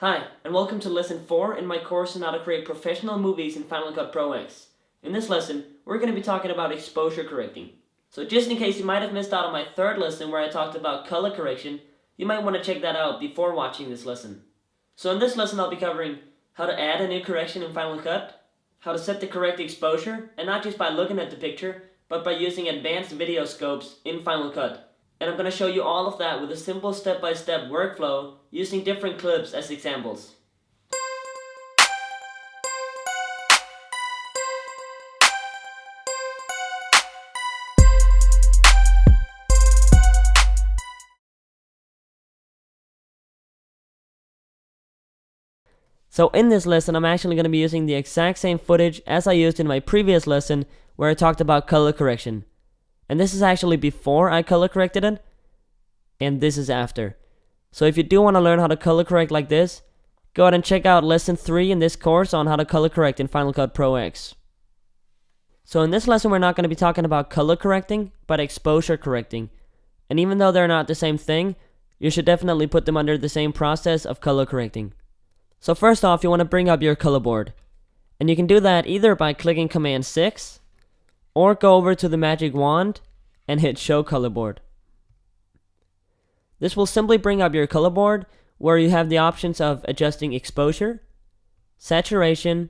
Hi, and welcome to Lesson 4 in my course on how to create professional movies in Final Cut Pro X. In this lesson, we're going to be talking about exposure correcting. So just in case you might have missed out on my third lesson where I talked about color correction, you might want to check that out before watching this lesson. So in this lesson I'll be covering how to add a new correction in Final Cut, how to set the correct exposure, and not just by looking at the picture, but by using advanced video scopes in Final Cut. And I'm going to show you all of that with a simple step-by-step workflow using different clips as examples. So in this lesson, I'm actually going to be using the exact same footage as I used in my previous lesson where I talked about color correction. And this is actually before I color corrected it, and this is after. So if you do want to learn how to color correct like this, go ahead and check out lesson 3 in this course on how to color correct in Final Cut Pro X. So in this lesson, we're not going to be talking about color correcting, but exposure correcting. And even though they're not the same thing, you should definitely put them under the same process of color correcting. So first off, you want to bring up your color board. And you can do that either by clicking Command 6, or go over to the magic wand and hit Show Color Board. This will simply bring up your color board where you have the options of adjusting exposure, saturation,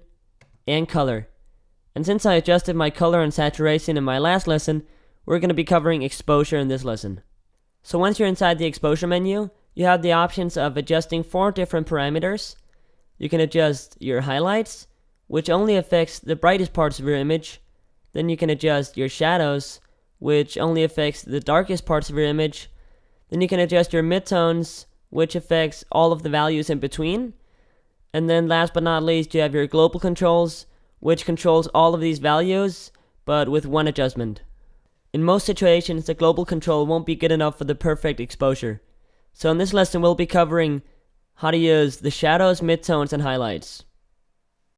and color. And since I adjusted my color and saturation in my last lesson, we're going to be covering exposure in this lesson. So once you're inside the exposure menu, you have the options of adjusting 4 different parameters. You can adjust your highlights, which only affects the brightest parts of your image. Then you can adjust your shadows, which only affects the darkest parts of your image. Then you can adjust your midtones, which affects all of the values in between. And then last but not least, you have your global controls, which controls all of these values, but with one adjustment. In most situations, the global control won't be good enough for the perfect exposure. So in this lesson, we'll be covering how to use the shadows, midtones, and highlights.